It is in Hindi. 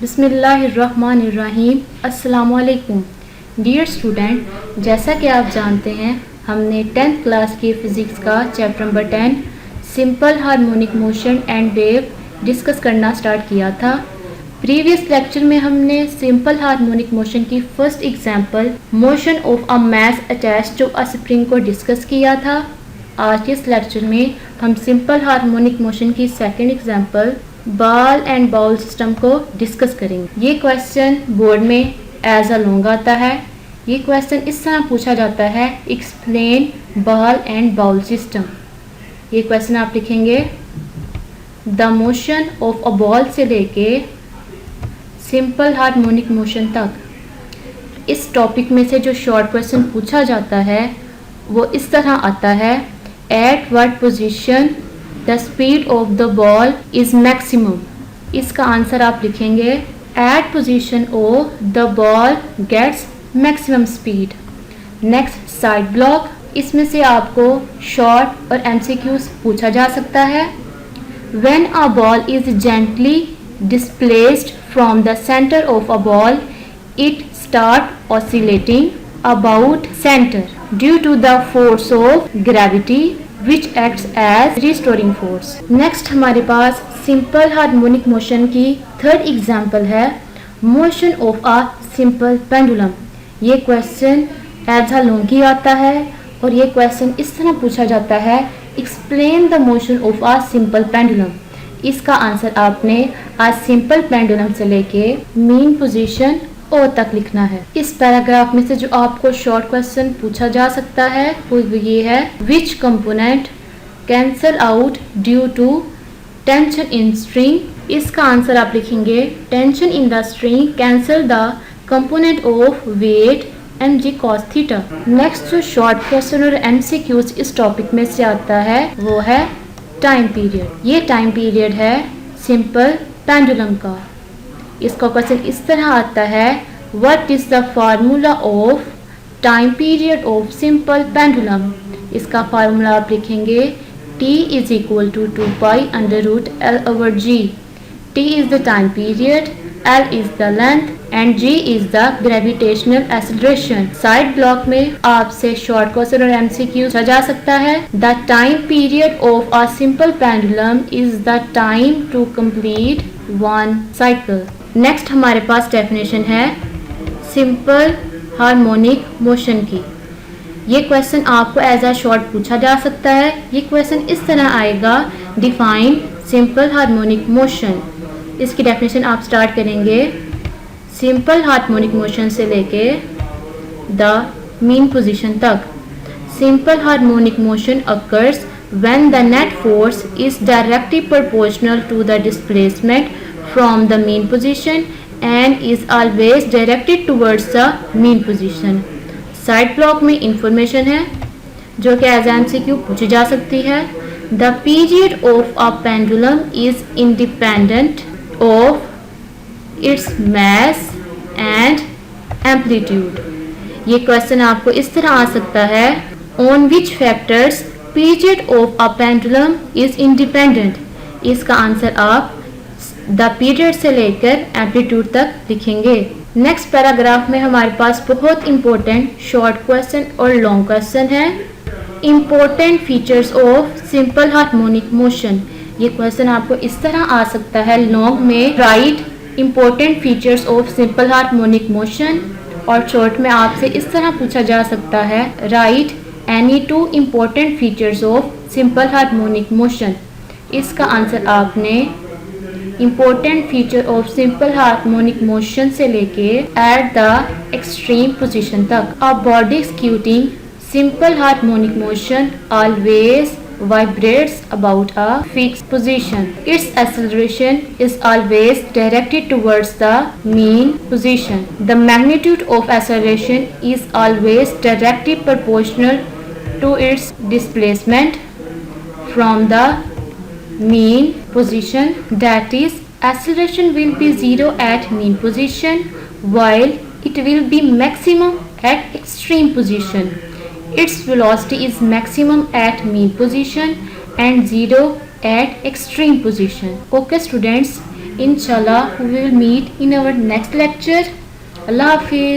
बिस्मिल्लाहिर्रहमानिर्रहीम। अस्सलामुअलैकुम डियर स्टूडेंट, जैसा कि आप जानते हैं हमने 10th क्लास की फ़िज़िक्स का chapter number 10 simple harmonic motion and wave discuss करना स्टार्ट किया था। प्रीवियस लेक्चर में हमने सिंपल हार्मोनिक मोशन की first example motion of a mass attached to a spring को डिस्कस किया था। आज के इस लेक्चर में हम सिंपल हार्मोनिक मोशन की second example ball and bowl system को डिस्कस करेंगे। ये क्वेश्चन बोर्ड में एज अ लॉन्ग आता है। ये क्वेश्चन इस तरह पूछा जाता है, explain ball and bowl system. ये क्वेश्चन आप लिखेंगे the motion of a ball से लेके सिंपल हार्मोनिक मोशन तक। इस टॉपिक में से जो शॉर्ट क्वेश्चन पूछा जाता है वो इस तरह आता है, at what position the speed of the ball is maximum. इसका आंसर आप लिखेंगे at position of the ball gets maximum speed. Next side block, इसमें से आपको शॉर्ट और एमसीक्यूज पूछा जा सकता है। When a ball is gently displaced from the centre of a ball it start oscillating about centre due to the force of gravity which acts as restoring force। Next हमारे पास सिंपल हार्मोनिक मोशन की थर्ड एग्जाम्पल है motion of a simple pendulum. ये क्वेश्चन एज अ लॉन्ग ही आता है और ये क्वेश्चन इस तरह पूछा जाता है, explain the motion of a simple pendulum. इसका आंसर आपने अ सिंपल पेंडुलम से लेके मीन पोजीशन ओ तक लिखना है। इस पैराग्राफ में से जो आपको शॉर्ट क्वेश्चन पूछा जा सकता है वो ये है, which component cancel out due to tension in string. इसका आंसर आप लिखेंगे tension in the string cancel the component of weight mg cos theta. नेक्स्ट जो शॉर्ट क्वेश्चन और एमसीक्यूज इस टॉपिक में से आता है वो है टाइम पीरियड। ये टाइम पीरियड है सिंपल पेंडुलम का। इसका क्वेश्चन इस तरह आता है, what is the formula of time period of simple pendulum. इसका फार्मूला आप लिखेंगे t is equal to 2 pi under root l over g. t is the time period, l is the length and g is the gravitational acceleration. Side block में आपसे शॉर्ट क्वेश्चन और एमसीक्यू पूछा जा सकता है, the time period of a simple pendulum is the time to complete one cycle. Next हमारे पास डेफिनेशन है सिंपल हार्मोनिक मोशन की। ये क्वेश्चन आपको एज अ शॉर्ट पूछा जा सकता है। ये क्वेश्चन इस तरह आएगा, डिफाइन सिंपल हार्मोनिक मोशन। इसकी डेफिनेशन आप स्टार्ट करेंगे सिंपल हार्मोनिक मोशन से लेके द मीन पोजीशन तक। Simple harmonic motion occurs when the net force is directly proportional to the displacement from the mean position and is always directed towards the mean position। Side block में इंफॉर्मेशन है जो कि एज एमसीक्यू पूछी जा सकती है। The period of a pendulum is independent of its mass and amplitude. ये क्वेश्चन आपको इस तरह आ सकता है, on which factors period of a pendulum is independent. इसका आंसर आप द पीरियड से लेकर एम्पलीट्यूड तक लिखेंगे। नेक्स्ट पैराग्राफ में हमारे पास बहुत इंपॉर्टेंट शॉर्ट क्वेश्चन और लॉन्ग क्वेश्चन है। Important features of simple harmonic motion. ये क्वेश्चन आपको इस तरह आ सकता है, लॉन्ग में right important features of simple harmonic motion, और शॉर्ट में आपसे इस तरह पूछा जा सकता है, right any 2 important features of simple harmonic motion. इसका आंसर आपने important feature of simple harmonic motion से लेके एट द एक्सट्रीम पोजीशन तक। A body executing simple harmonic motion always vibrates about a fixed position. Its acceleration is always directed towards the mean position. The magnitude of acceleration is always directly proportional to its displacement from the mean position. That is, acceleration will be 0 at mean position while it will be maximum at extreme position. Its velocity is maximum at mean position and 0 at extreme position. Okay students, inshallah we will meet in our next lecture. Allah Hafiz.